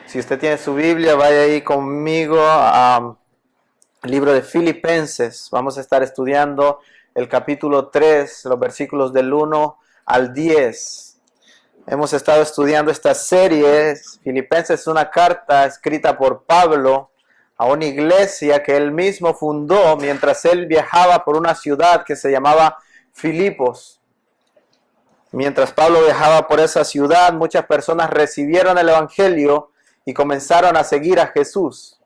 Si usted tiene su Biblia, vaya ahí conmigo al libro de Filipenses. Vamos a estar estudiando el capítulo 3, los versículos del 1 al 10. Hemos estado estudiando esta serie. Filipenses es una carta escrita por Pablo a una iglesia que él mismo fundó mientras él viajaba por una ciudad que se llamaba Filipos. Mientras Pablo viajaba por esa ciudad, muchas personas recibieron el evangelio y comenzaron a seguir a Jesús.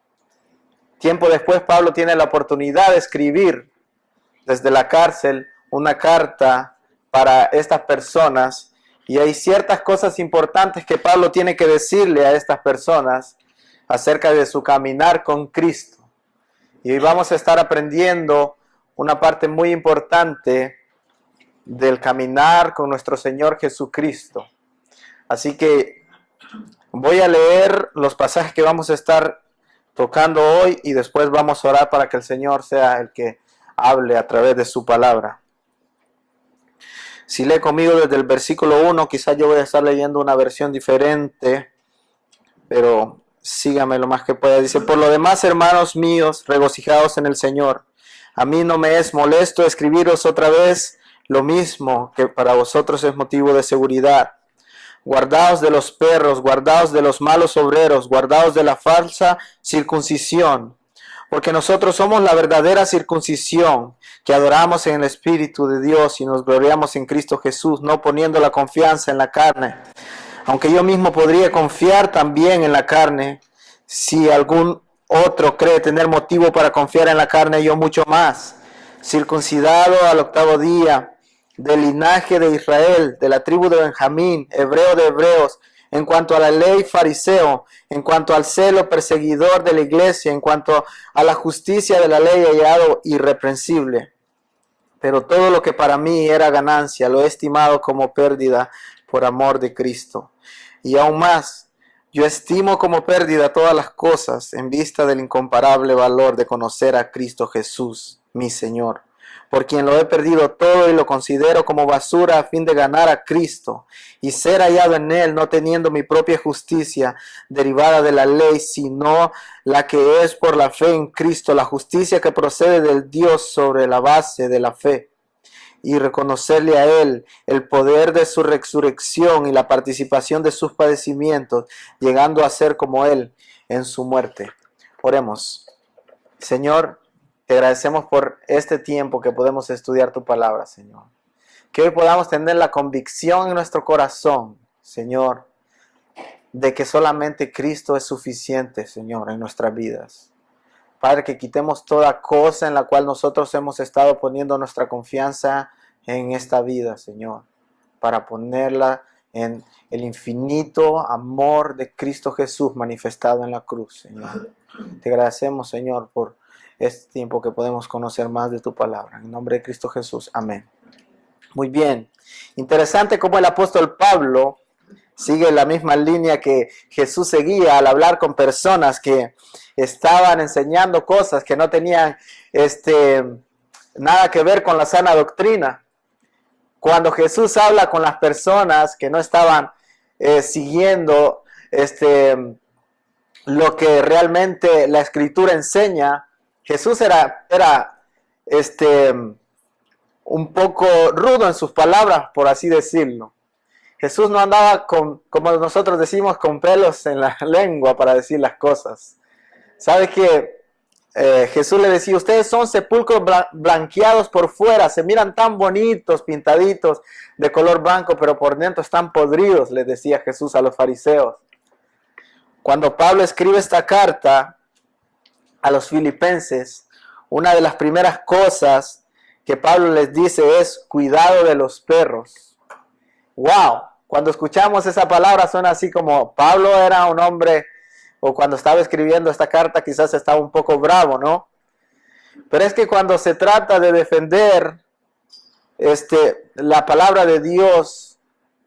Tiempo después, Pablo tiene la oportunidad de escribir desde la cárcel una carta para estas personas, y hay ciertas cosas importantes que Pablo tiene que decirle a estas personas acerca de su caminar con Cristo. Y hoy vamos a estar aprendiendo una parte muy importante del caminar con nuestro Señor Jesucristo. Así que voy a leer los pasajes que vamos a estar tocando hoy y después vamos a orar para que el Señor sea el que hable a través de su palabra. Si lee conmigo desde el versículo 1, quizás yo voy a estar leyendo una versión diferente, pero sígame lo más que pueda. Dice: por lo demás, hermanos míos, regocijaos en el Señor. A mí no me es molesto escribiros otra vez lo mismo, que para vosotros es motivo de seguridad. Guardaos de los perros, guardaos de los malos obreros, guardaos de la falsa circuncisión, porque nosotros somos la verdadera circuncisión, que adoramos en el Espíritu de Dios y nos gloriamos en Cristo Jesús, no poniendo la confianza en la carne. Aunque yo mismo podría confiar también en la carne, si algún otro cree tener motivo para confiar en la carne, yo mucho más. Circuncidado al 8º día, del linaje de Israel, de la tribu de Benjamín, hebreo de hebreos, en cuanto a la ley fariseo, en cuanto al celo perseguidor de la iglesia, en cuanto a la justicia de la ley hallado irreprensible. Pero todo lo que para mí era ganancia, lo he estimado como pérdida por amor de Cristo. Y aún más, yo estimo como pérdida todas las cosas en vista del incomparable valor de conocer a Cristo Jesús, mi Señor, por quien lo he perdido todo y lo considero como basura a fin de ganar a Cristo y ser hallado en Él, no teniendo mi propia justicia derivada de la ley, sino la que es por la fe en Cristo, la justicia que procede del Dios sobre la base de la fe, y reconocerle a Él el poder de su resurrección y la participación de sus padecimientos, llegando a ser como Él en su muerte. Oremos. Señor, te agradecemos por este tiempo que podemos estudiar tu palabra, Señor. Que hoy podamos tener la convicción en nuestro corazón, Señor, de que solamente Cristo es suficiente, Señor, en nuestras vidas. Padre, que quitemos toda cosa en la cual nosotros hemos estado poniendo nuestra confianza en esta vida, Señor, para ponerla en el infinito amor de Cristo Jesús manifestado en la cruz, Señor. Te agradecemos, Señor, por este tiempo que podemos conocer más de tu palabra. En el nombre de Cristo Jesús. Amén. Muy bien. Interesante cómo el apóstol Pablo sigue la misma línea que Jesús seguía al hablar con personas que estaban enseñando cosas que no tenían nada que ver con la sana doctrina. Cuando Jesús habla con las personas que no estaban siguiendo lo que realmente la Escritura enseña, Jesús era un poco rudo en sus palabras, por así decirlo. Jesús no andaba como nosotros decimos, con pelos en la lengua para decir las cosas. ¿Sabe qué? Jesús le decía: ustedes son sepulcros blanqueados por fuera, se miran tan bonitos, pintaditos, de color blanco, pero por dentro están podridos, les decía Jesús a los fariseos. Cuando Pablo escribe esta carta a los filipenses, una de las primeras cosas que Pablo les dice es: cuidado de los perros. ¡Wow! Cuando escuchamos esa palabra suena así como Pablo era un hombre, o cuando estaba escribiendo esta carta quizás estaba un poco bravo, ¿no? Pero es que cuando se trata de defender la palabra de Dios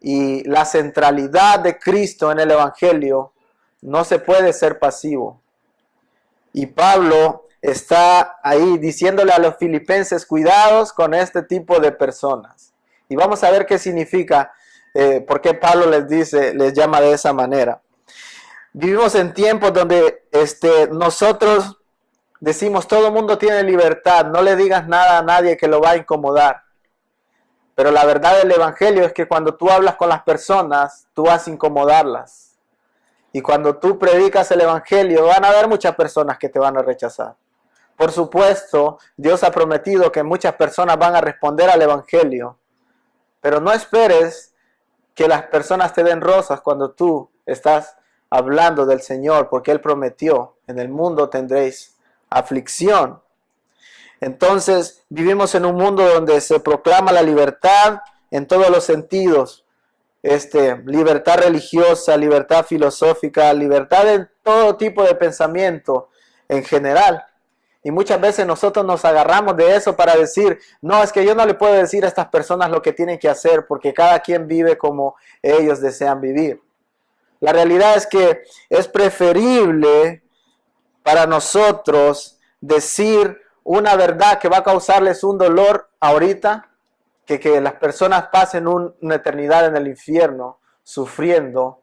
y la centralidad de Cristo en el Evangelio, no se puede ser pasivo. Y Pablo está ahí diciéndole a los filipenses: cuidados con este tipo de personas. Y vamos a ver qué significa, por qué Pablo les llama de esa manera. Vivimos en tiempos donde nosotros decimos todo el mundo tiene libertad, no le digas nada a nadie que lo va a incomodar. Pero la verdad del evangelio es que cuando tú hablas con las personas, tú vas a incomodarlas. Y cuando tú predicas el evangelio, van a haber muchas personas que te van a rechazar. Por supuesto, Dios ha prometido que muchas personas van a responder al evangelio. Pero no esperes que las personas te den rosas cuando tú estás hablando del Señor, porque Él prometió, en el mundo tendréis aflicción. Entonces, vivimos en un mundo donde se proclama la libertad en todos los sentidos. Libertad religiosa, libertad filosófica, libertad en todo tipo de pensamiento en general. Y muchas veces nosotros nos agarramos de eso para decir, no, es que yo no le puedo decir a estas personas lo que tienen que hacer porque cada quien vive como ellos desean vivir. La realidad es que es preferible para nosotros decir una verdad que va a causarles un dolor ahorita, que las personas pasen una eternidad en el infierno sufriendo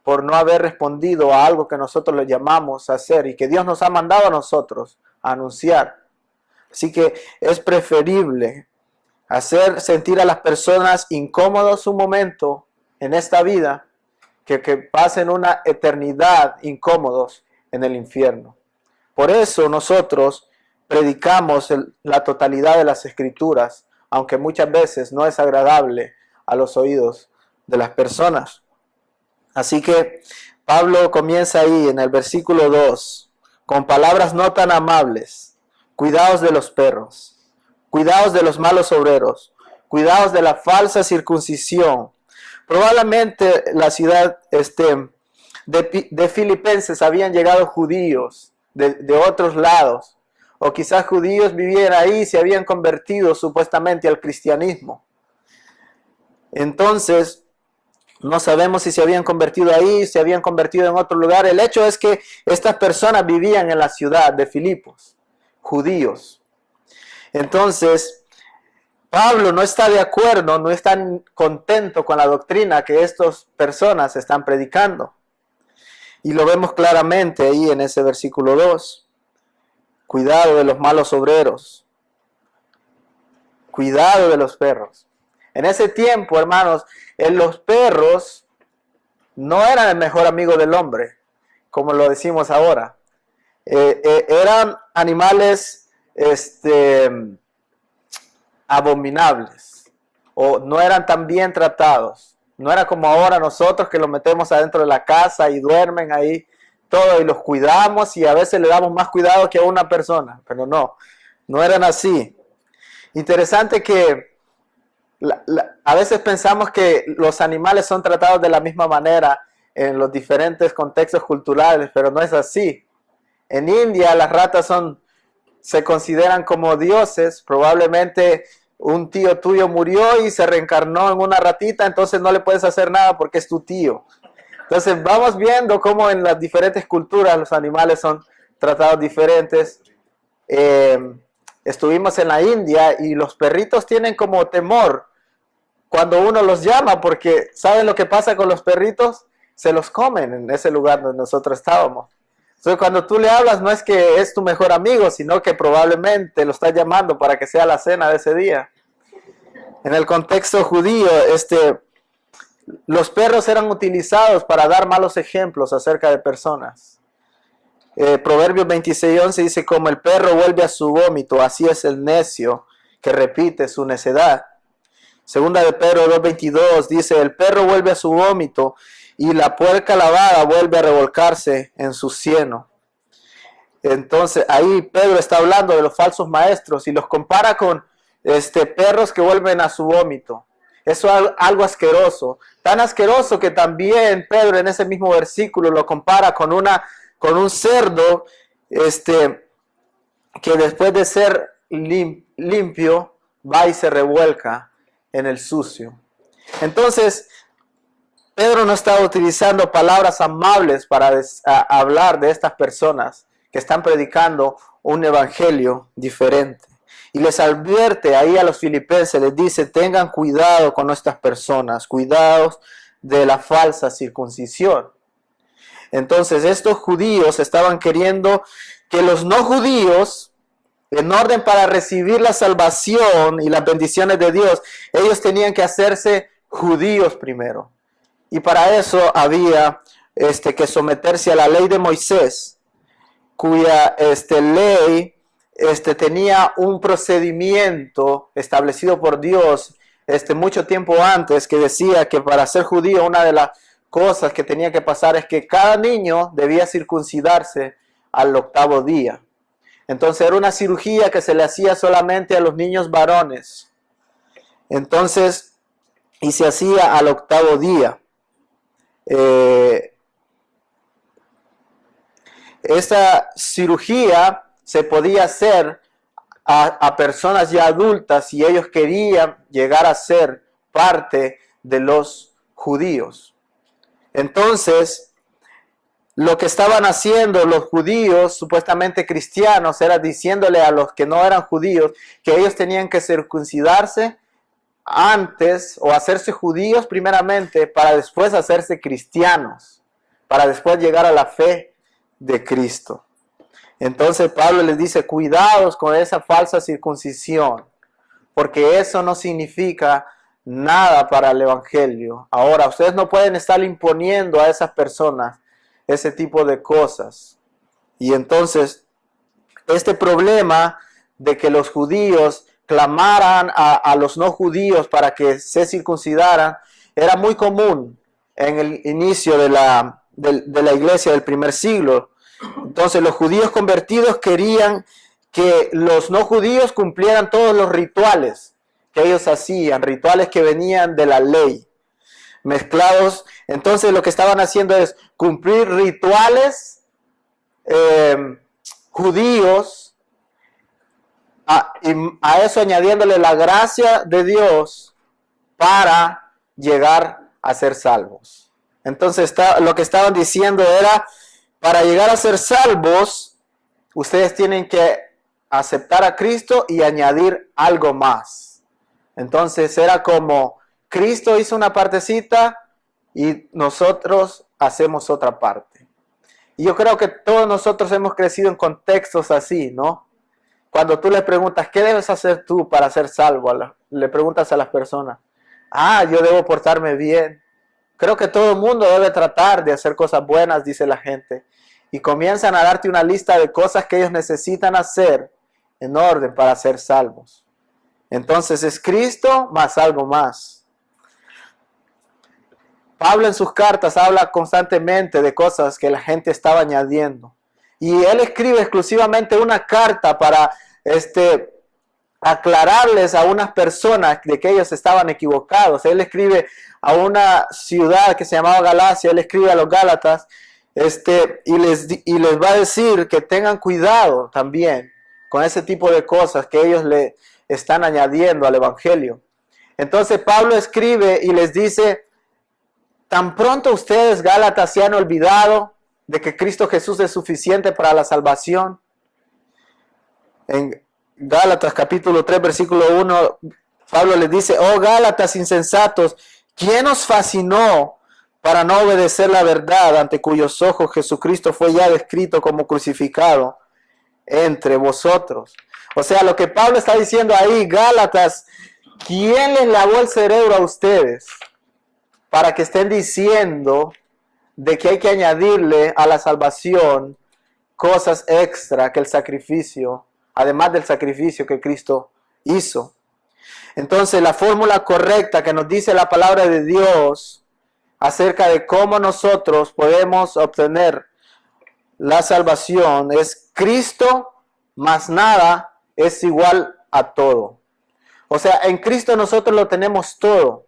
por no haber respondido a algo que nosotros le llamamos a hacer y que Dios nos ha mandado a nosotros a anunciar. Así que es preferible hacer sentir a las personas incómodos un momento en esta vida que pasen una eternidad incómodos en el infierno. Por eso nosotros predicamos la totalidad de las Escrituras, aunque muchas veces no es agradable a los oídos de las personas. Así que Pablo comienza ahí en el versículo 2, con palabras no tan amables. Cuidaos de los perros, cuidaos de los malos obreros, cuidaos de la falsa circuncisión. Probablemente la ciudad de Filipenses habían llegado judíos de otros lados, o quizás judíos vivían ahí y se habían convertido supuestamente al cristianismo. Entonces, no sabemos si se habían convertido ahí, se habían convertido en otro lugar. El hecho es que estas personas vivían en la ciudad de Filipos, judíos. Entonces, Pablo no está de acuerdo, no está contento con la doctrina que estas personas están predicando. Y lo vemos claramente ahí en ese versículo 2. Cuidado de los malos obreros. Cuidado de los perros. En ese tiempo, hermanos, los perros no eran el mejor amigo del hombre, como lo decimos ahora. Eran animales abominables, o no eran tan bien tratados. No era como ahora nosotros que los metemos adentro de la casa y duermen ahí todo y los cuidamos y a veces le damos más cuidado que a una persona, pero no eran así. Interesante que a veces pensamos que los animales son tratados de la misma manera en los diferentes contextos culturales, pero no es así. En India las ratas se consideran como dioses. Probablemente un tío tuyo murió y se reencarnó en una ratita, entonces no le puedes hacer nada porque es tu tío. Entonces vamos viendo cómo en las diferentes culturas los animales son tratados diferentes. Estuvimos en la India y los perritos tienen como temor cuando uno los llama, porque ¿saben lo que pasa con los perritos? Se los comen en ese lugar donde nosotros estábamos. Entonces cuando tú le hablas no es que es tu mejor amigo, sino que probablemente lo estás llamando para que sea la cena de ese día. En el contexto judío, los perros eran utilizados para dar malos ejemplos acerca de personas. Proverbios 26:11 dice, como el perro vuelve a su vómito, así es el necio que repite su necedad. Segunda de Pedro 2:22 dice, el perro vuelve a su vómito y la puerca lavada vuelve a revolcarse en su cieno. Entonces ahí Pedro está hablando de los falsos maestros y los compara con perros que vuelven a su vómito. Eso es algo asqueroso, tan asqueroso que también Pedro en ese mismo versículo lo compara con un cerdo que después de ser limpio va y se revuelca en el sucio. Entonces, Pedro no está utilizando palabras amables para hablar de estas personas que están predicando un evangelio diferente. Y les advierte ahí a los filipenses, les dice, tengan cuidado con estas personas, cuidados de la falsa circuncisión. Entonces estos judíos estaban queriendo que los no judíos, en orden para recibir la salvación y las bendiciones de Dios, ellos tenían que hacerse judíos primero. Y para eso había que someterse a la ley de Moisés, cuya ley tenía un procedimiento establecido por Dios mucho tiempo antes, que decía que para ser judío una de las cosas que tenía que pasar es que cada niño debía circuncidarse al 8º día. Entonces era una cirugía que se le hacía solamente a los niños varones. Entonces, y se hacía al 8º día. Esta cirugía se podía hacer a personas ya adultas si ellos querían llegar a ser parte de los judíos. Entonces, lo que estaban haciendo los judíos, supuestamente cristianos, era diciéndole a los que no eran judíos que ellos tenían que circuncidarse antes o hacerse judíos primeramente para después hacerse cristianos, para después llegar a la fe de Cristo. Entonces Pablo les dice, cuidados con esa falsa circuncisión, porque eso no significa nada para el evangelio. Ahora, ustedes no pueden estar imponiendo a esas personas ese tipo de cosas. Y entonces, este problema de que los judíos clamaran a los no judíos para que se circuncidaran, era muy común en el inicio de la iglesia del primer siglo. Entonces los judíos convertidos querían que los no judíos cumplieran todos los rituales que ellos hacían, rituales que venían de la ley, mezclados. Entonces lo que estaban haciendo es cumplir rituales judíos, y a eso añadiéndole la gracia de Dios para llegar a ser salvos. Entonces lo que estaban diciendo era, para llegar a ser salvos, ustedes tienen que aceptar a Cristo y añadir algo más. Entonces era como, Cristo hizo una partecita y nosotros hacemos otra parte. Y yo creo que todos nosotros hemos crecido en contextos así, ¿no? Cuando tú le preguntas, ¿qué debes hacer tú para ser salvo? Le preguntas a las personas, yo debo portarme bien. Creo que todo el mundo debe tratar de hacer cosas buenas, dice la gente. Y comienzan a darte una lista de cosas que ellos necesitan hacer en orden para ser salvos. Entonces es Cristo más algo más. Pablo en sus cartas habla constantemente de cosas que la gente estaba añadiendo. Y él escribe exclusivamente una carta para aclararles a unas personas de que ellos estaban equivocados. Él escribe a una ciudad que se llamaba Galacia, él escribe a los Gálatas, y les va a decir que tengan cuidado también con ese tipo de cosas que ellos le están añadiendo al evangelio. Entonces Pablo escribe y les dice, tan pronto ustedes, Gálatas, se han olvidado de que Cristo Jesús es suficiente para la salvación. En Gálatas capítulo 3 versículo 1, Pablo les dice, oh Gálatas insensatos, ¿quién os fascinó para no obedecer la verdad, ante cuyos ojos Jesucristo fue ya descrito como crucificado entre vosotros? O sea, lo que Pablo está diciendo ahí, Gálatas, ¿quién les lavó el cerebro a ustedes para que estén diciendo de que hay que añadirle a la salvación cosas extra que el sacrificio, además del sacrificio que Cristo hizo? Entonces, la fórmula correcta que nos dice la palabra de Dios acerca de cómo nosotros podemos obtener la salvación es Cristo más nada es igual a todo. O sea, en Cristo nosotros lo tenemos todo.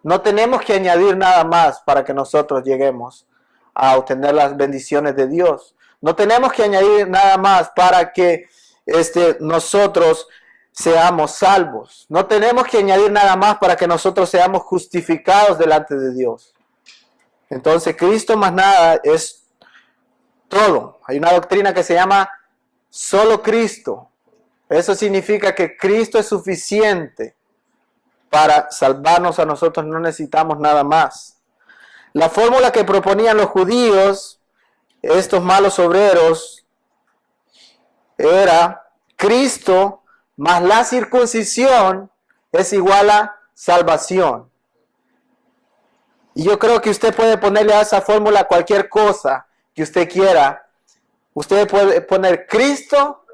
No tenemos que añadir nada más para que nosotros lleguemos a obtener las bendiciones de Dios. No tenemos que añadir nada más para que nosotros seamos salvos. No tenemos que añadir nada más para que nosotros seamos justificados delante de Dios. Entonces, Cristo más nada es todo. Hay una doctrina que se llama solo Cristo. Eso significa que Cristo es suficiente para salvarnos a nosotros, no necesitamos nada más. La fórmula que proponían los judíos, estos malos obreros, era Cristo más la circuncisión es igual a salvación. Y yo creo que usted puede ponerle a esa fórmula cualquier cosa que usted quiera. Usted puede poner Cristo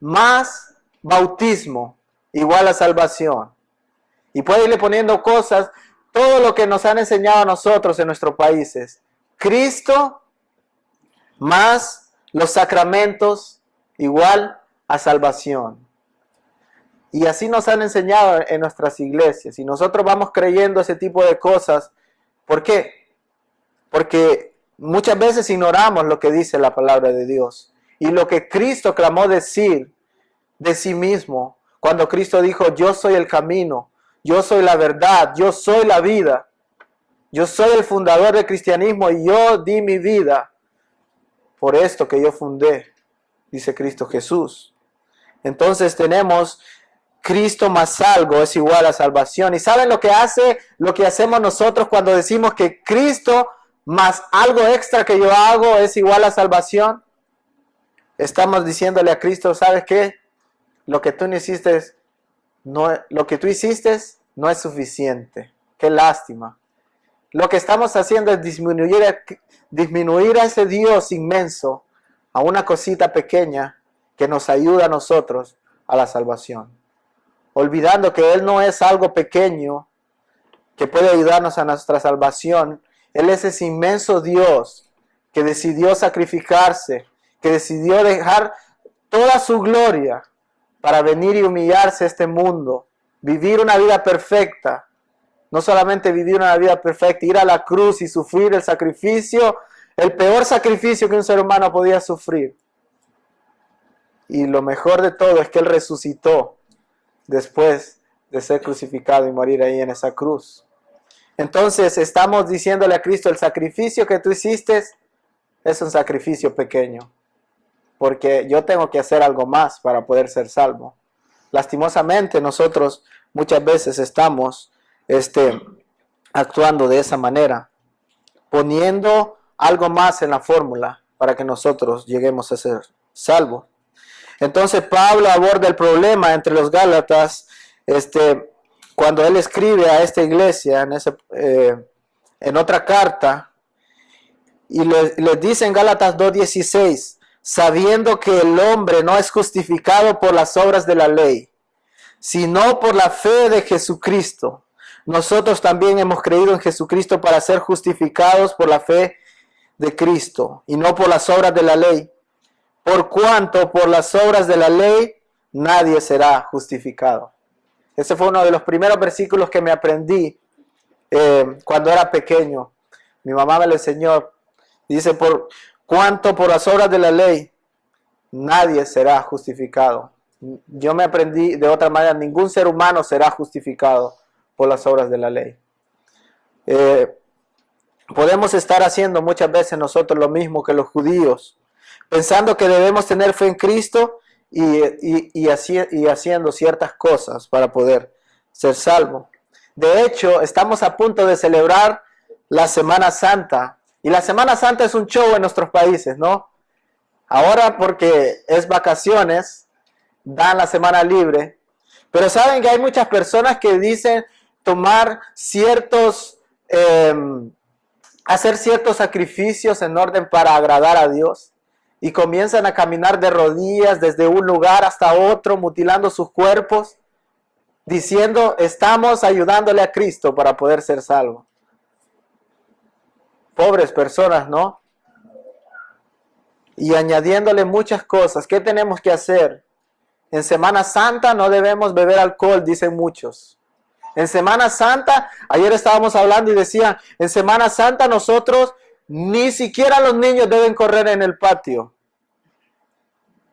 más bautismo igual a salvación. Y puede irle poniendo cosas, todo lo que nos han enseñado a nosotros en nuestros países. Cristo más los sacramentos igual a salvación. Y así nos han enseñado en nuestras iglesias. Y nosotros vamos creyendo ese tipo de cosas. ¿Por qué? Porque muchas veces ignoramos lo que dice la palabra de Dios. Y lo que Cristo clamó decir de sí mismo. Cuando Cristo dijo, yo soy el camino, yo soy la verdad, yo soy la vida. Yo soy el fundador del cristianismo y yo di mi vida por esto que yo fundé, dice Cristo Jesús. Entonces tenemos Cristo más algo es igual a salvación. ¿Y saben lo que hacemos nosotros cuando decimos que Cristo más algo extra que yo hago es igual a salvación? Estamos diciéndole a Cristo, ¿sabes qué? Lo que tú hiciste no es suficiente. Qué lástima. Lo que estamos haciendo es disminuir a ese Dios inmenso a una cosita pequeña que nos ayuda a nosotros a la salvación. Olvidando que Él no es algo pequeño que puede ayudarnos a nuestra salvación. Él es ese inmenso Dios que decidió sacrificarse, que decidió dejar toda su gloria para venir y humillarse a este mundo, vivir una vida perfecta. No solamente vivir una vida perfecta, ir a la cruz y sufrir el sacrificio, el peor sacrificio que un ser humano podía sufrir. Y lo mejor de todo es que Él resucitó después de ser crucificado y morir ahí en esa cruz. Entonces estamos diciéndole a Cristo, el sacrificio que tú hiciste es un sacrificio pequeño, porque yo tengo que hacer algo más para poder ser salvo. Lastimosamente nosotros muchas veces estamos actuando de esa manera, poniendo algo más en la fórmula para que nosotros lleguemos a ser salvos. Entonces Pablo aborda el problema entre los Gálatas cuando él escribe a esta iglesia en otra carta, y les dice en Gálatas 2:16, sabiendo que el hombre no es justificado por las obras de la ley, sino por la fe de Jesucristo. Nosotros también hemos creído en Jesucristo para ser justificados por la fe de Cristo y no por las obras de la ley. Por cuanto por las obras de la ley nadie será justificado. Ese fue uno de los primeros versículos que me aprendí cuando era pequeño. Mi mamá me lo enseñó. Dice, por cuanto por las obras de la ley nadie será justificado. Yo me aprendí de otra manera, ningún ser humano será justificado por las obras de la ley. Podemos estar haciendo muchas veces nosotros lo mismo que los judíos, pensando que debemos tener fe en Cristo y haciendo ciertas cosas para poder ser salvos. De hecho, estamos a punto de celebrar la Semana Santa. Y la Semana Santa es un show en nuestros países, ¿no? Ahora porque es vacaciones, dan la semana libre. Pero saben que hay muchas personas que dicen tomar hacer ciertos sacrificios en orden para agradar a Dios. Y comienzan a caminar de rodillas desde un lugar hasta otro, mutilando sus cuerpos, diciendo, estamos ayudándole a Cristo para poder ser salvos. Pobres personas, ¿no? Y añadiéndole muchas cosas. ¿Qué tenemos que hacer? En Semana Santa no debemos beber alcohol, dicen muchos. En Semana Santa, ayer estábamos hablando y decían, en Semana Santa nosotros ni siquiera los niños deben correr en el patio.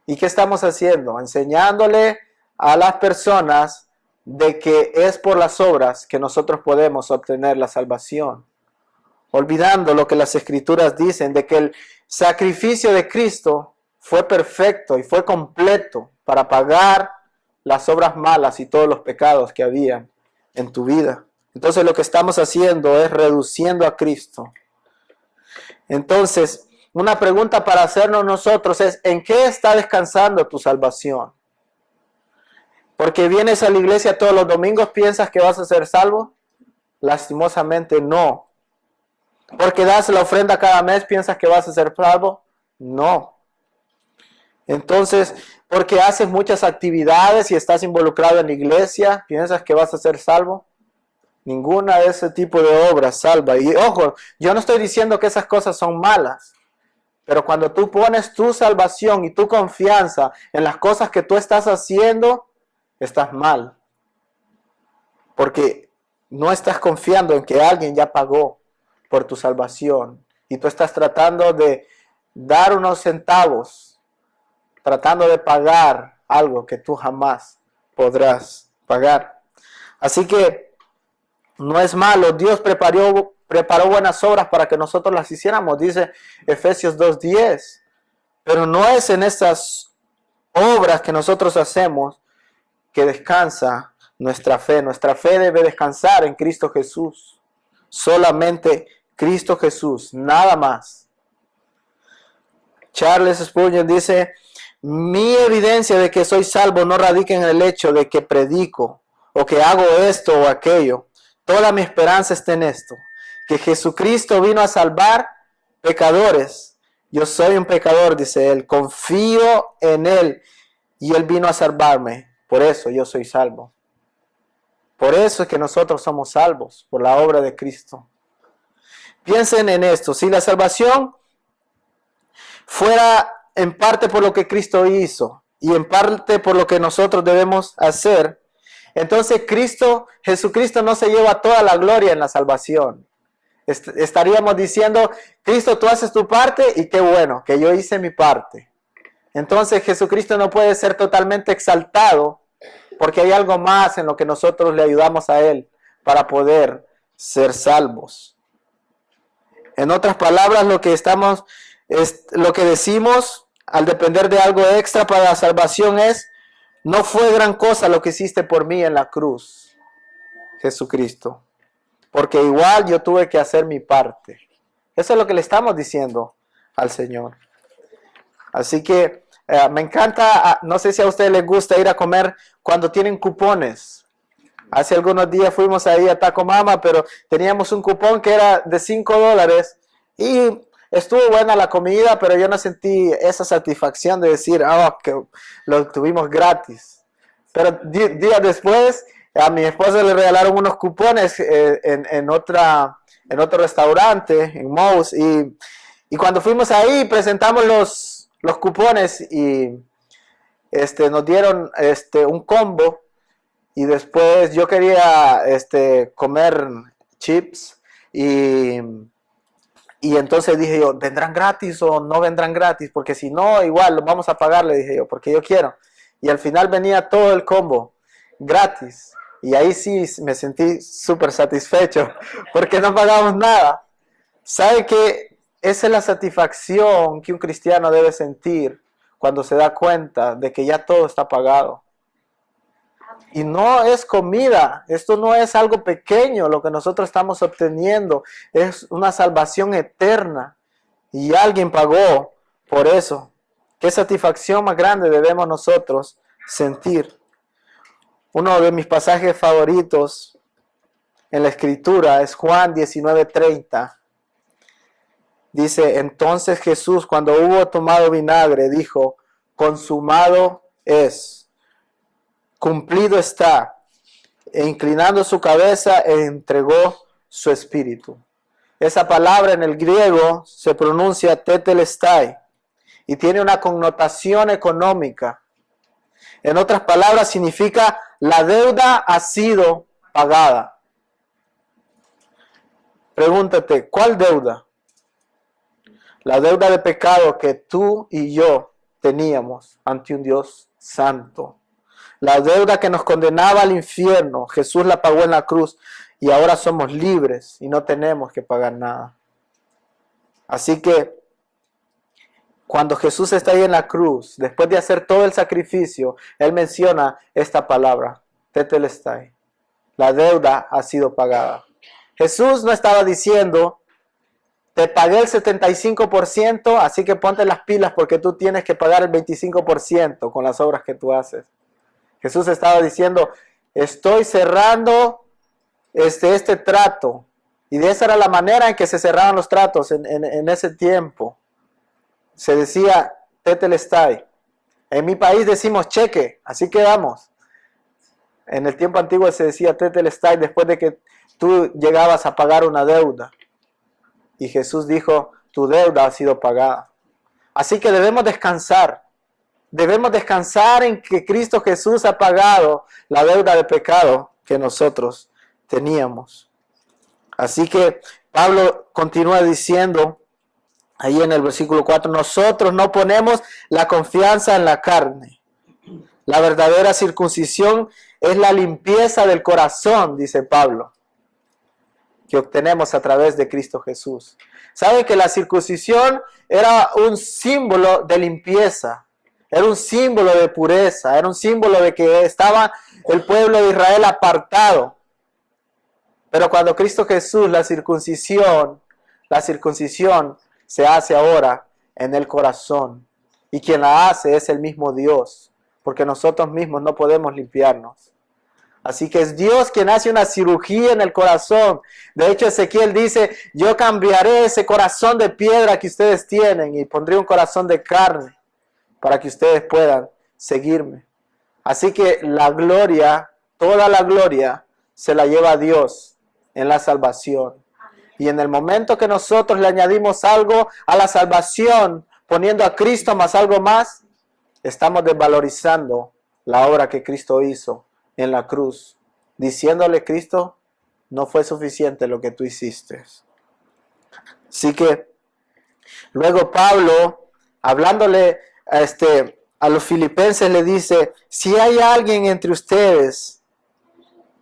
¿Y qué estamos haciendo? Enseñándole a las personas de que es por las obras que nosotros podemos obtener la salvación. Olvidando lo que las Escrituras dicen, de que el sacrificio de Cristo fue perfecto y fue completo para pagar las obras malas y todos los pecados que había en tu vida. Entonces lo que estamos haciendo es reduciendo a Cristo. Entonces, una pregunta para hacernos nosotros es, ¿en qué está descansando tu salvación? Porque vienes a la iglesia todos los domingos, ¿piensas que vas a ser salvo? Lastimosamente no. Porque das la ofrenda cada mes, ¿piensas que vas a ser salvo? No. Entonces, porque haces muchas actividades y estás involucrado en la iglesia, ¿piensas que vas a ser salvo? Ninguna de ese tipo de obras salva. Y ojo, yo no estoy diciendo que esas cosas son malas, pero cuando tú pones tu salvación y tu confianza en las cosas que tú estás haciendo, estás mal. Porque no estás confiando en que alguien ya pagó por tu salvación y tú estás tratando de dar unos centavos, tratando de pagar algo que tú jamás podrás pagar. Así que no es malo, Dios preparó buenas obras para que nosotros las hiciéramos, dice Efesios 2:10. Pero no es en esas obras que nosotros hacemos que descansa nuestra fe. Nuestra fe debe descansar en Cristo Jesús. Solamente Cristo Jesús, nada más. Charles Spurgeon dice, mi evidencia de que soy salvo no radica en el hecho de que predico o que hago esto o aquello. Toda mi esperanza está en esto, que Jesucristo vino a salvar pecadores. Yo soy un pecador, dice él, confío en él y él vino a salvarme. Por eso yo soy salvo. Por eso es que nosotros somos salvos, por la obra de Cristo. Piensen en esto, si la salvación fuera en parte por lo que Cristo hizo y en parte por lo que nosotros debemos hacer, entonces Jesucristo no se lleva toda la gloria en la salvación. Estaríamos diciendo, Cristo, tú haces tu parte y qué bueno, que yo hice mi parte. Entonces Jesucristo no puede ser totalmente exaltado porque hay algo más en lo que nosotros le ayudamos a Él para poder ser salvos. En otras palabras, lo que decimos al depender de algo extra para la salvación es, no fue gran cosa lo que hiciste por mí en la cruz, Jesucristo, porque igual yo tuve que hacer mi parte. Eso es lo que le estamos diciendo al Señor. Así que me encanta, no sé si a ustedes les gusta ir a comer cuando tienen cupones. Hace algunos días fuimos ahí a Taco Mama, pero teníamos un cupón que era de $5 y estuvo buena la comida, pero yo no sentí esa satisfacción de decir, que lo tuvimos gratis. Pero días después, a mi esposa le regalaron unos cupones en otro restaurante, en Moe's, y cuando fuimos ahí presentamos los cupones y nos dieron un combo. Y después yo quería comer chips y entonces dije yo, ¿vendrán gratis o no vendrán gratis? Porque si no, igual los vamos a pagar, le dije yo, porque yo quiero. Y al final venía todo el combo gratis. Y ahí sí me sentí súper satisfecho porque no pagamos nada. ¿Sabe qué? Esa es la satisfacción que un cristiano debe sentir cuando se da cuenta de que ya todo está pagado. Y no es comida, esto no es algo pequeño lo que nosotros estamos obteniendo, es una salvación eterna y alguien pagó por eso. ¿Qué satisfacción más grande debemos nosotros sentir? Uno de mis pasajes favoritos en la Escritura es Juan 19:30. Dice, entonces Jesús, cuando hubo tomado vinagre, dijo, consumado es. Cumplido está, e inclinando su cabeza, entregó su espíritu. Esa palabra en el griego se pronuncia tetelestai y tiene una connotación económica. En otras palabras, significa la deuda ha sido pagada. Pregúntate, ¿cuál deuda? La deuda de pecado que tú y yo teníamos ante un Dios santo. La deuda que nos condenaba al infierno, Jesús la pagó en la cruz y ahora somos libres y no tenemos que pagar nada. Así que cuando Jesús está ahí en la cruz, después de hacer todo el sacrificio, Él menciona esta palabra, tetelestai. la deuda ha sido pagada. Jesús no estaba diciendo, te pagué el 75%, así que ponte las pilas porque tú tienes que pagar el 25% con las obras que tú haces. Jesús estaba diciendo, estoy cerrando este trato. Y de esa era la manera en que se cerraban los tratos en ese tiempo. Se decía, tetelestai. En mi país decimos cheque, así quedamos. En el tiempo antiguo se decía tetelestai después de que tú llegabas a pagar una deuda. Y Jesús dijo, tu deuda ha sido pagada. Así que debemos descansar. Debemos descansar en que Cristo Jesús ha pagado la deuda de pecado que nosotros teníamos. Así que Pablo continúa diciendo ahí en el versículo 4, nosotros no ponemos la confianza en la carne. La verdadera circuncisión es la limpieza del corazón, dice Pablo, que obtenemos a través de Cristo Jesús. ¿Saben que la circuncisión era un símbolo de limpieza? Era un símbolo de pureza, era un símbolo de que estaba el pueblo de Israel apartado. Pero cuando Cristo Jesús, la circuncisión se hace ahora en el corazón. Y quien la hace es el mismo Dios, porque nosotros mismos no podemos limpiarnos. Así que es Dios quien hace una cirugía en el corazón. De hecho, Ezequiel dice, yo cambiaré ese corazón de piedra que ustedes tienen y pondré un corazón de carne para que ustedes puedan seguirme. Así que la gloria, toda la gloria, se la lleva a Dios en la salvación. Y en el momento que nosotros le añadimos algo a la salvación, poniendo a Cristo más algo más, estamos desvalorizando la obra que Cristo hizo en la cruz, diciéndole, Cristo, no fue suficiente lo que tú hiciste. Así que luego Pablo, hablándole a los filipenses, le dice, si hay alguien entre ustedes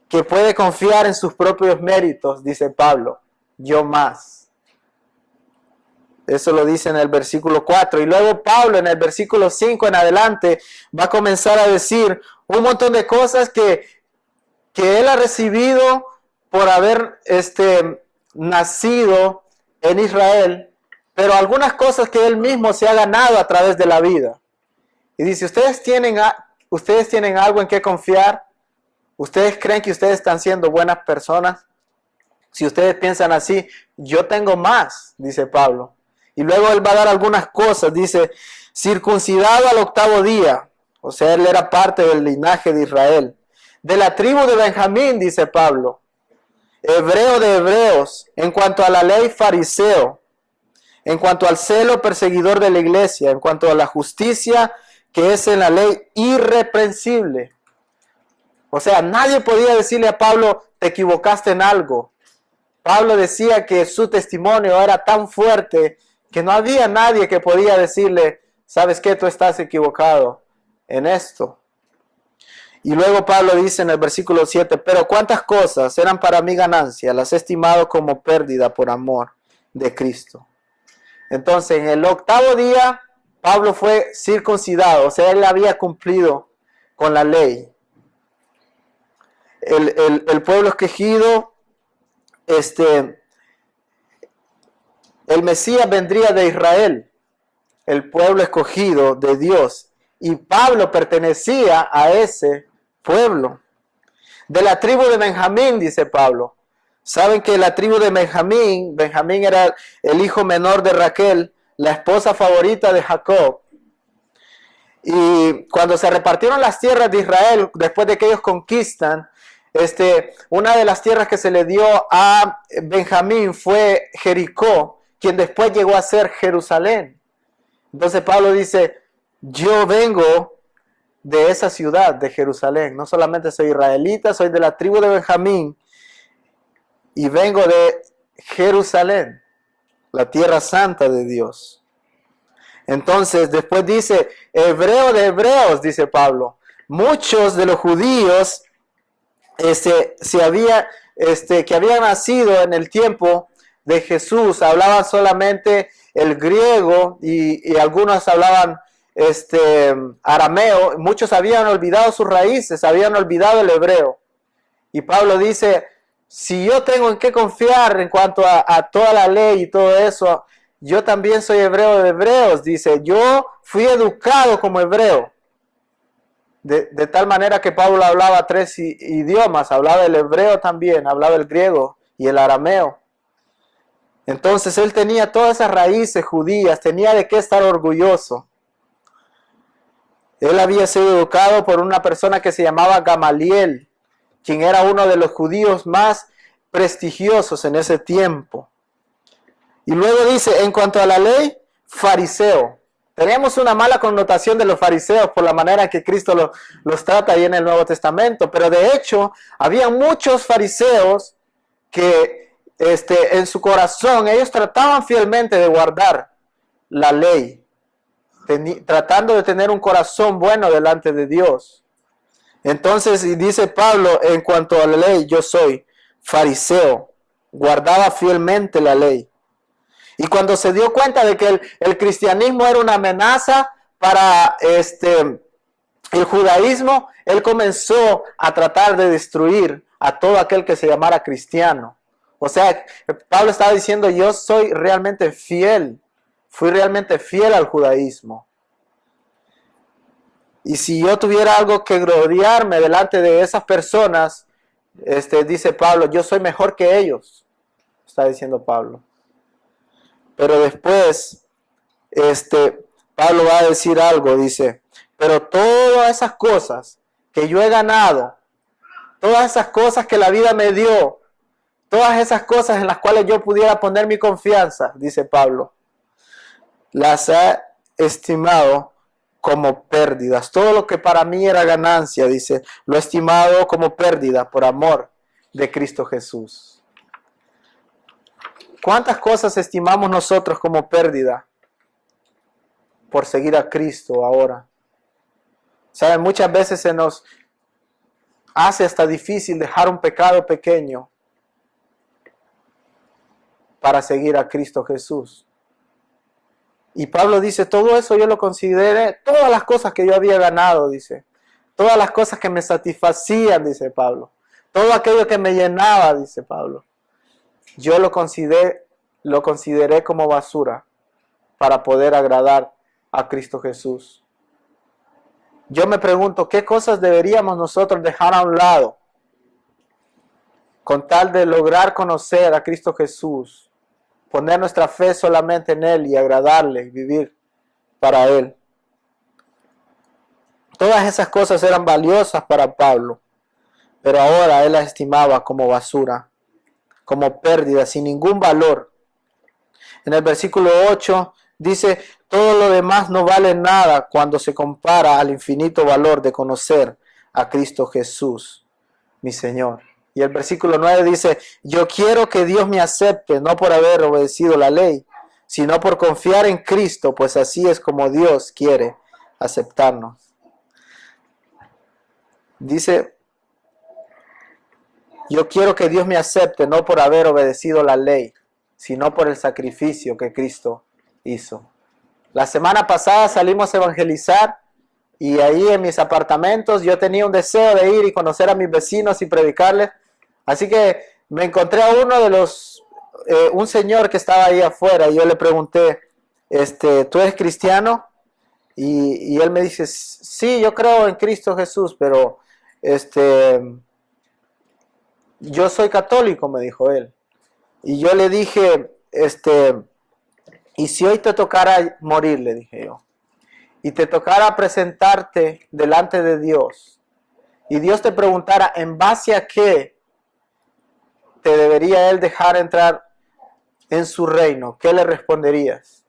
que puede confiar en sus propios méritos, dice Pablo, yo más. Eso lo dice en el versículo 4. Y luego Pablo en el versículo 5 en adelante va a comenzar a decir un montón de cosas que él ha recibido por haber nacido en Israel, pero algunas cosas que él mismo se ha ganado a través de la vida. Y dice, ¿ustedes tienen algo en qué confiar? ¿Ustedes creen que ustedes están siendo buenas personas? Si ustedes piensan así, yo tengo más, dice Pablo. Y luego él va a dar algunas cosas, dice, circuncidado al 8º día. O sea, él era parte del linaje de Israel. De la tribu de Benjamín, dice Pablo. Hebreo de hebreos, en cuanto a la ley fariseo. En cuanto al celo perseguidor de la iglesia. En cuanto a la justicia que es en la ley irreprensible. O sea, nadie podía decirle a Pablo, te equivocaste en algo. Pablo decía que su testimonio era tan fuerte que no había nadie que podía decirle, ¿sabes qué? Tú estás equivocado en esto. Y luego Pablo dice en el versículo 7, pero cuántas cosas eran para mi ganancia, las he estimado como pérdida por amor de Cristo. Entonces, en el 8º día, Pablo fue circuncidado, o sea, él había cumplido con la ley. El pueblo escogido, el Mesías vendría de Israel, el pueblo escogido de Dios, y Pablo pertenecía a ese pueblo. De la tribu de Benjamín, dice Pablo. Saben que la tribu de Benjamín era el hijo menor de Raquel, la esposa favorita de Jacob. Y cuando se repartieron las tierras de Israel, después de que ellos conquistan, una de las tierras que se le dio a Benjamín fue Jericó, quien después llegó a ser Jerusalén. Entonces Pablo dice, yo vengo de esa ciudad de Jerusalén, no solamente soy israelita, soy de la tribu de Benjamín y vengo de Jerusalén, la tierra santa de Dios. Entonces después dice, hebreo de hebreos, dice Pablo, muchos de los judíos que habían nacido en el tiempo de Jesús hablaban solamente el griego y algunos hablaban arameo. Muchos habían olvidado sus raíces, habían olvidado el hebreo. Y Pablo dice, si yo tengo en qué confiar en cuanto a toda la ley y todo eso, yo también soy hebreo de hebreos. Dice, yo fui educado como hebreo. De tal manera que Pablo hablaba 3 idiomas, hablaba el hebreo también, hablaba el griego y el arameo. Entonces él tenía todas esas raíces judías, tenía de qué estar orgulloso. Él había sido educado por una persona que se llamaba Gamaliel, quien era uno de los judíos más prestigiosos en ese tiempo. Y luego dice, en cuanto a la ley, fariseo. Tenemos una mala connotación de los fariseos por la manera en que Cristo los trata ahí en el Nuevo Testamento, pero de hecho, había muchos fariseos que en su corazón, ellos trataban fielmente de guardar la ley, tratando de tener un corazón bueno delante de Dios. Entonces, y dice Pablo, en cuanto a la ley, yo soy fariseo, guardaba fielmente la ley. Y cuando se dio cuenta de que el cristianismo era una amenaza para el judaísmo, él comenzó a tratar de destruir a todo aquel que se llamara cristiano. O sea, Pablo estaba diciendo, yo soy realmente fiel, fui realmente fiel al judaísmo. Y si yo tuviera algo que gloriarme delante de esas personas, dice Pablo, yo soy mejor que ellos, está diciendo Pablo. Pero después, Pablo va a decir algo, dice, pero todas esas cosas que yo he ganado, todas esas cosas que la vida me dio, todas esas cosas en las cuales yo pudiera poner mi confianza, dice Pablo, las he estimado como pérdidas. Todo lo que para mí era ganancia, dice, lo he estimado como pérdida por amor de Cristo Jesús. ¿Cuántas cosas estimamos nosotros como pérdida por seguir a Cristo ahora? ¿Saben? Muchas veces se nos hace hasta difícil dejar un pecado pequeño para seguir a Cristo Jesús. Y Pablo dice, todo eso yo lo consideré, todas las cosas que yo había ganado, dice, todas las cosas que me satisfacían, dice Pablo, todo aquello que me llenaba, dice Pablo. Yo lo consideré como basura para poder agradar a Cristo Jesús. Yo me pregunto, ¿qué cosas deberíamos nosotros dejar a un lado con tal de lograr conocer a Cristo Jesús, poner nuestra fe solamente en Él y agradarle y vivir para Él? Todas esas cosas eran valiosas para Pablo, pero ahora él las estimaba como basura, como pérdida, sin ningún valor. En el versículo 8 dice, todo lo demás no vale nada cuando se compara al infinito valor de conocer a Cristo Jesús, mi Señor. Y el versículo 9 dice, yo quiero que Dios me acepte, no por haber obedecido la ley, sino por confiar en Cristo, pues así es como Dios quiere aceptarnos. Dice, yo quiero que Dios me acepte, no por haber obedecido la ley, sino por el sacrificio que Cristo hizo. La semana pasada salimos a evangelizar y ahí en mis apartamentos yo tenía un deseo de ir y conocer a mis vecinos y predicarles. Así que me encontré a uno de un señor que estaba ahí afuera y yo le pregunté, ¿tú eres cristiano? Y él me dice, sí, yo creo en Cristo Jesús, pero yo soy católico, me dijo él. Y yo le dije, y si hoy te tocara morir, le dije yo, y te tocara presentarte delante de Dios, y Dios te preguntara, ¿en base a qué te debería Él dejar entrar en su reino? ¿Qué le responderías?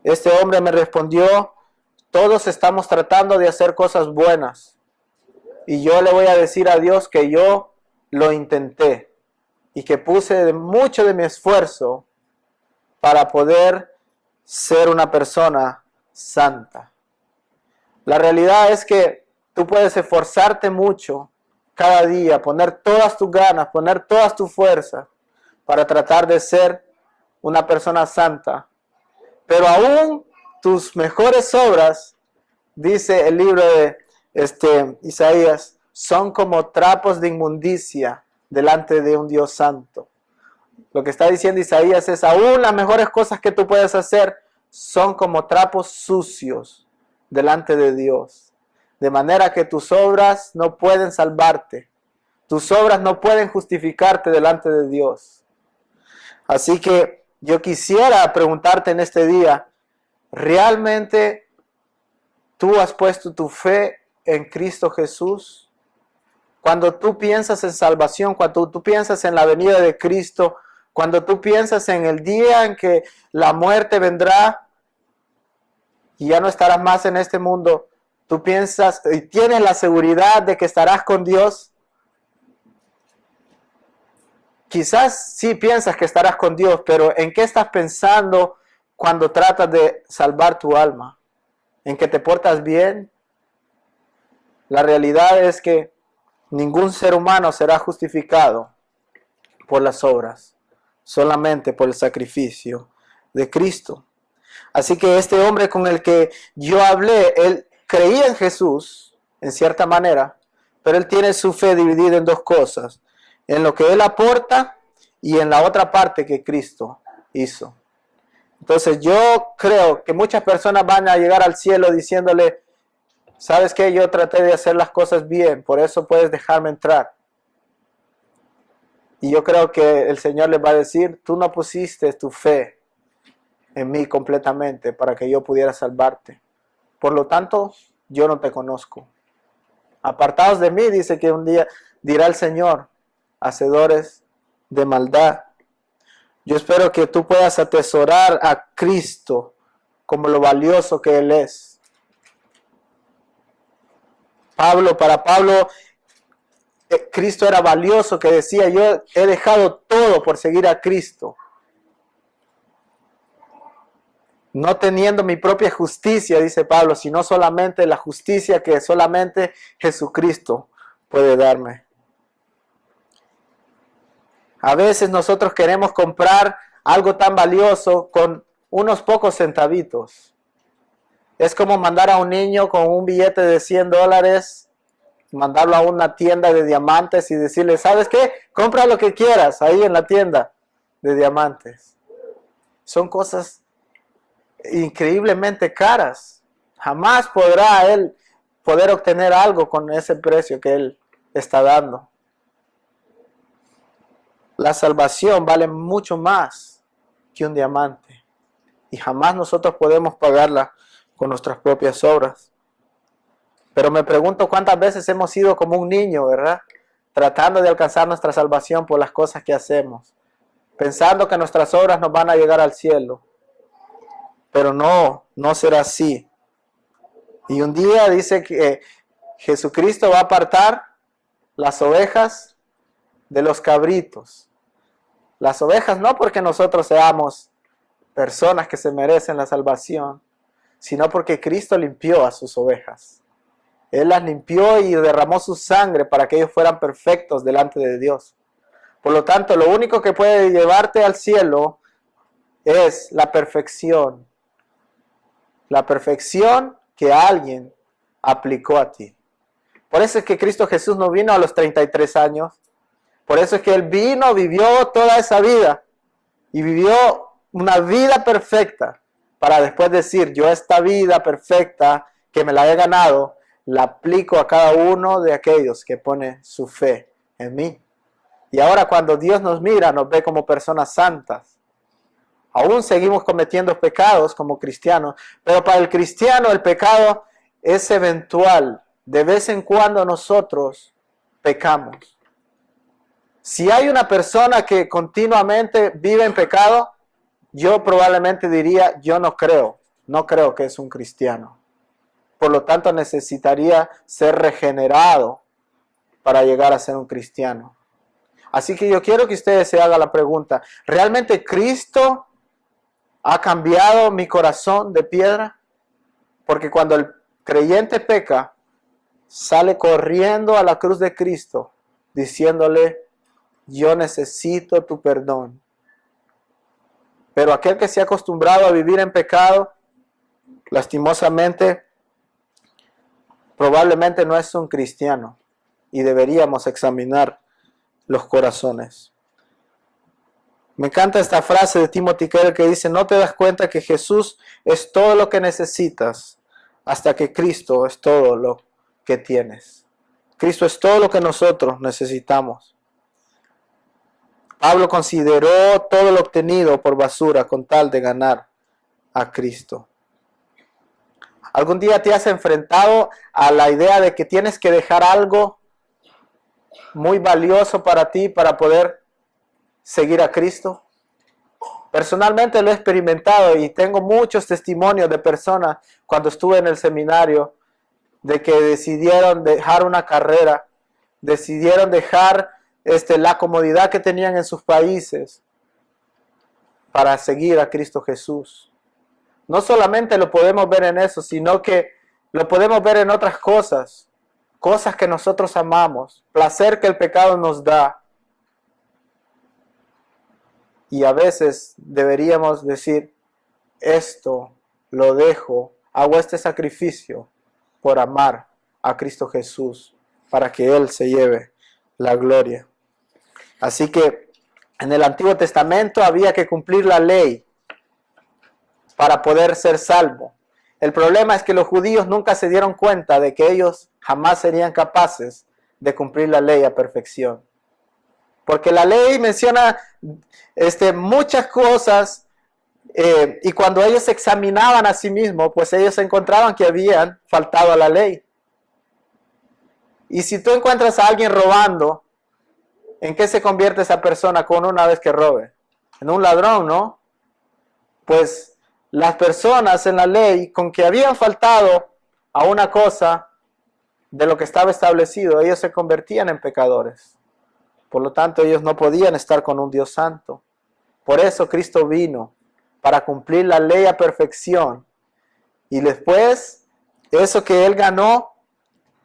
Este hombre me respondió, todos estamos tratando de hacer cosas buenas, y yo le voy a decir a Dios que yo lo intenté, y que puse mucho de mi esfuerzo para poder ser una persona santa. La realidad es que tú puedes esforzarte mucho cada día, poner todas tus ganas, poner todas tus fuerzas para tratar de ser una persona santa. Pero aún tus mejores obras, dice el libro de Isaías, son como trapos de inmundicia delante de un Dios santo. Lo que está diciendo Isaías es, aún las mejores cosas que tú puedes hacer son como trapos sucios delante de Dios. De manera que tus obras no pueden salvarte. Tus obras no pueden justificarte delante de Dios. Así que yo quisiera preguntarte en este día, ¿realmente tú has puesto tu fe en Cristo Jesús? Cuando tú piensas en salvación, cuando tú piensas en la venida de Cristo, cuando tú piensas en el día en que la muerte vendrá y ya no estarás más en este mundo, tú piensas y tienes la seguridad de que estarás con Dios. Quizás sí piensas que estarás con Dios, pero ¿en qué estás pensando cuando tratas de salvar tu alma? ¿En que te portas bien? La realidad es que ningún ser humano será justificado por las obras, solamente por el sacrificio de Cristo. Así que este hombre con el que yo hablé, él creía en Jesús, en cierta manera, pero él tiene su fe dividida en dos cosas, en lo que él aporta y en la otra parte que Cristo hizo. Entonces yo creo que muchas personas van a llegar al cielo diciéndole, ¿sabes qué? Yo traté de hacer las cosas bien, por eso puedes dejarme entrar. Y yo creo que el Señor les va a decir, tú no pusiste tu fe en mí completamente para que yo pudiera salvarte. Por lo tanto, yo no te conozco. Apartados de mí, dice que un día dirá el Señor, hacedores de maldad. Yo espero que tú puedas atesorar a Cristo como lo valioso que Él es. Para Pablo, Cristo era valioso, que decía, yo he dejado todo por seguir a Cristo. No teniendo mi propia justicia, dice Pablo, sino solamente la justicia que solamente Jesucristo puede darme. A veces nosotros queremos comprar algo tan valioso con unos pocos centavitos. Es como mandar a un niño con un billete de $100, mandarlo a una tienda de diamantes y decirle, ¿sabes qué? Compra lo que quieras ahí en la tienda de diamantes. Son cosas increíblemente caras. Jamás podrá él poder obtener algo con ese precio que él está dando. La salvación vale mucho más que un diamante y jamás nosotros podemos pagarla con nuestras propias obras. Pero me pregunto cuántas veces hemos sido como un niño, ¿verdad? Tratando de alcanzar nuestra salvación por las cosas que hacemos, pensando que nuestras obras nos van a llegar al cielo. Pero no será así. Y un día dice que Jesucristo va a apartar las ovejas de los cabritos. Las ovejas no porque nosotros seamos personas que se merecen la salvación, sino porque Cristo limpió a sus ovejas. Él las limpió y derramó su sangre para que ellos fueran perfectos delante de Dios. Por lo tanto, lo único que puede llevarte al cielo es la perfección. La perfección que alguien aplicó a ti. Por eso es que Cristo Jesús no vino a los 33 años. Por eso es que Él vino, vivió toda esa vida. Y vivió una vida perfecta. Para después decir, yo esta vida perfecta que me la he ganado, la aplico a cada uno de aquellos que pone su fe en mí. Y ahora cuando Dios nos mira, nos ve como personas santas. Aún seguimos cometiendo pecados como cristianos, pero para el cristiano el pecado es eventual. De vez en cuando nosotros pecamos. Si hay una persona que continuamente vive en pecado, yo probablemente diría, yo no creo que es un cristiano. Por lo tanto, necesitaría ser regenerado para llegar a ser un cristiano. Así que yo quiero que ustedes se hagan la pregunta, ¿realmente Cristo ha cambiado mi corazón de piedra? Porque cuando el creyente peca, sale corriendo a la cruz de Cristo, diciéndole, yo necesito tu perdón. Pero aquel que se ha acostumbrado a vivir en pecado, lastimosamente, probablemente no es un cristiano. y deberíamos examinar los corazones. Me encanta esta frase de Timothy Keller que dice: no te das cuenta que Jesús es todo lo que necesitas hasta que Cristo es todo lo que tienes. Cristo es todo lo que nosotros necesitamos. Pablo consideró todo lo obtenido por basura con tal de ganar a Cristo. ¿Algún día te has enfrentado a la idea de que tienes que dejar algo muy valioso para ti para poder seguir a Cristo? Personalmente lo he experimentado y tengo muchos testimonios de personas cuando estuve en el seminario de que decidieron dejar una carrera, decidieron dejar la comodidad que tenían en sus países para seguir a Cristo Jesús. No solamente lo podemos ver en eso, sino que lo podemos ver en otras cosas, cosas que nosotros amamos, placer que el pecado nos da. Y a veces deberíamos decir: esto lo dejo, hago este sacrificio por amar a Cristo Jesús, para que Él se lleve la gloria. Así que en el Antiguo Testamento había que cumplir la ley para poder ser salvo. El problema es que los judíos nunca se dieron cuenta de que ellos jamás serían capaces de cumplir la ley a perfección. Porque la ley menciona muchas cosas y cuando ellos se examinaban a sí mismos, pues ellos encontraban que habían faltado a la ley. Y si tú encuentras a alguien robando, ¿en qué se convierte esa persona con una vez que robe? En un ladrón, ¿no? Pues las personas en la ley, con que habían faltado a una cosa de lo que estaba establecido, ellos se convertían en pecadores. Por lo tanto, ellos no podían estar con un Dios santo. Por eso Cristo vino, para cumplir la ley a perfección. Y después, eso que Él ganó,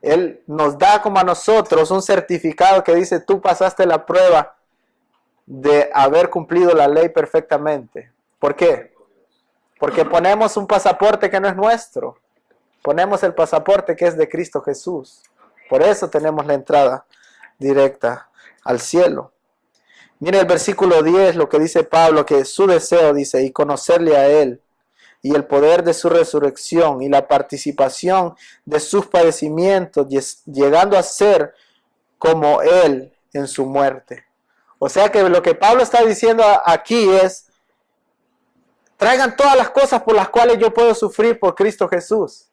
Él nos da como a nosotros un certificado que dice: tú pasaste la prueba de haber cumplido la ley perfectamente. ¿Por qué? Porque ponemos un pasaporte que no es nuestro. Ponemos el pasaporte que es de Cristo Jesús. Por eso tenemos la entrada directa al cielo. Mire el versículo 10, lo que dice Pablo, que su deseo, dice, y conocerle a Él, y el poder de su resurrección, y la participación de sus padecimientos, llegando a ser como Él en su muerte. O sea que lo que Pablo está diciendo aquí es: traigan todas las cosas por las cuales yo puedo sufrir por Cristo Jesús.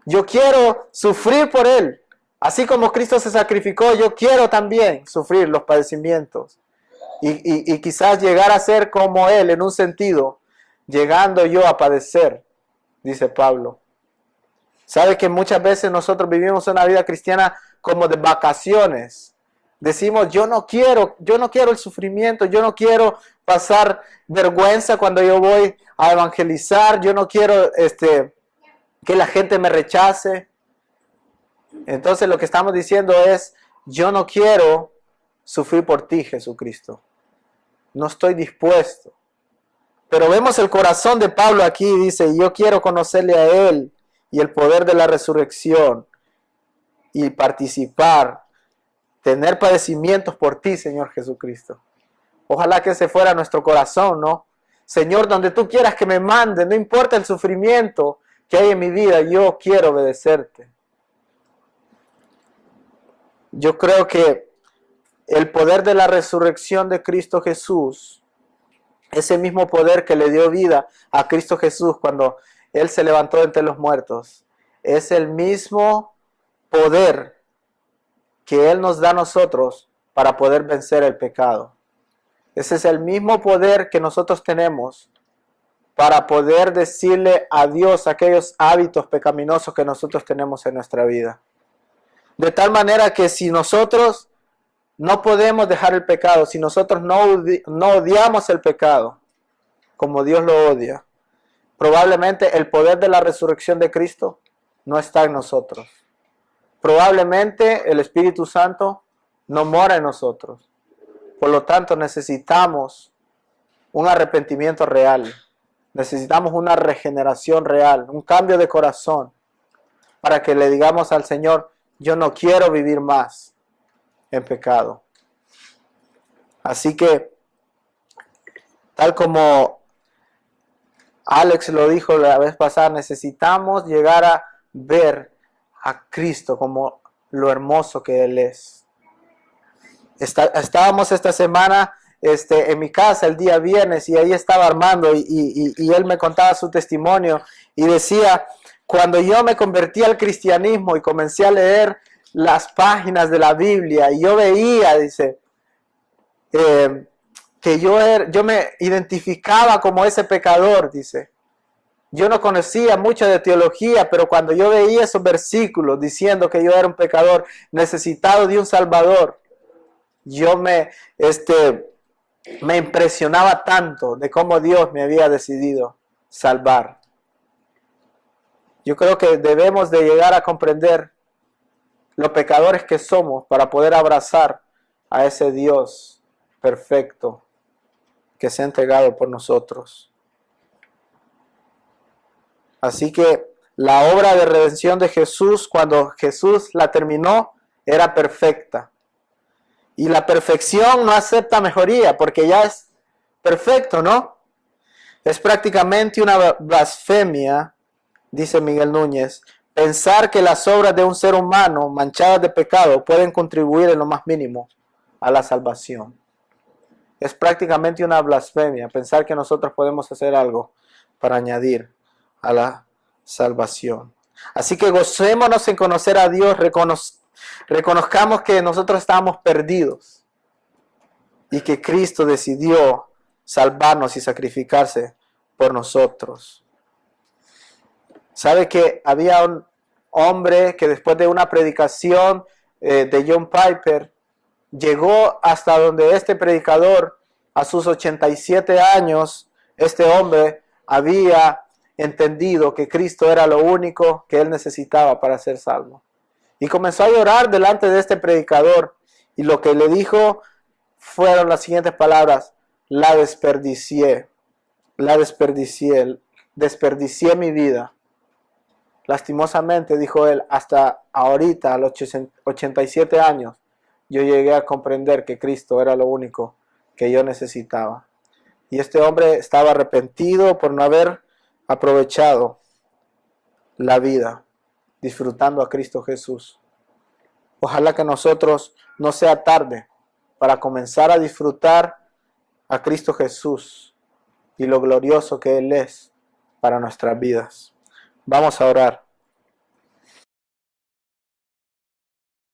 Yo quiero sufrir por Él. Así como Cristo se sacrificó, yo quiero también sufrir los padecimientos. Y quizás llegar a ser como Él en un sentido, llegando yo a padecer, dice Pablo. ¿Sabe que muchas veces nosotros vivimos una vida cristiana como de vacaciones? Decimos: yo no quiero el sufrimiento, yo no quiero pasar vergüenza cuando yo voy a evangelizar, yo no quiero que la gente me rechace. Entonces lo que estamos diciendo es: yo no quiero sufrir por ti, Jesucristo. No estoy dispuesto. Pero vemos el corazón de Pablo aquí, dice: yo quiero conocerle a Él y el poder de la resurrección y participar, tener padecimientos por ti, Señor Jesucristo. Ojalá que ese fuera nuestro corazón, ¿no? Señor, donde tú quieras que me mande, no importa el sufrimiento que hay en mi vida, yo quiero obedecerte. Yo creo que el poder de la resurrección de Cristo Jesús, ese mismo poder que le dio vida a Cristo Jesús cuando Él se levantó entre los muertos, es el mismo poder que Él nos da a nosotros para poder vencer el pecado. Ese es el mismo poder que nosotros tenemos para poder decirle adiós a aquellos hábitos pecaminosos que nosotros tenemos en nuestra vida. De tal manera que si nosotros no podemos dejar el pecado, si nosotros no odiamos el pecado como Dios lo odia, probablemente el poder de la resurrección de Cristo no está en nosotros. Probablemente el Espíritu Santo no mora en nosotros. Por lo tanto, necesitamos un arrepentimiento real. Necesitamos una regeneración real, un cambio de corazón, para que le digamos al Señor: yo no quiero vivir más en pecado. Así que, tal como Alex lo dijo la vez pasada, necesitamos llegar a ver a Cristo como lo hermoso que Él es. Estábamos esta semana en mi casa el día viernes y ahí estaba Armando y él me contaba su testimonio y decía, cuando yo me convertí al cristianismo y comencé a leer las páginas de la Biblia y yo veía, dice, que yo me identificaba como ese pecador, dice. Yo no conocía mucho de teología, pero cuando yo veía esos versículos diciendo que yo era un pecador necesitado de un Salvador, yo me impresionaba tanto de cómo Dios me había decidido salvar. Yo creo que debemos de llegar a comprender los pecadores que somos para poder abrazar a ese Dios perfecto que se ha entregado por nosotros. Así que la obra de redención de Jesús, cuando Jesús la terminó, era perfecta. Y la perfección no acepta mejoría porque ya es perfecto, ¿no? Es prácticamente una blasfemia, dice Miguel Núñez, pensar que las obras de un ser humano manchadas de pecado pueden contribuir en lo más mínimo a la salvación. Es prácticamente una blasfemia pensar que nosotros podemos hacer algo para añadir a la salvación. Así que gocémonos en conocer a Dios, reconozcamos que nosotros estábamos perdidos y que Cristo decidió salvarnos y sacrificarse por nosotros. ¿Sabe que había un hombre que después de una predicación de John Piper llegó hasta donde este predicador a sus 87 años, este hombre había entendido que Cristo era lo único que él necesitaba para ser salvo? Y comenzó a llorar delante de este predicador y lo que le dijo fueron las siguientes palabras: la desperdicié mi vida. Lastimosamente, dijo él, hasta ahorita, a los 87 años, yo llegué a comprender que Cristo era lo único que yo necesitaba. Y este hombre estaba arrepentido por no haber aprovechado la vida disfrutando a Cristo Jesús. Ojalá que nosotros no sea tarde para comenzar a disfrutar a Cristo Jesús y lo glorioso que Él es para nuestras vidas. Vamos a orar.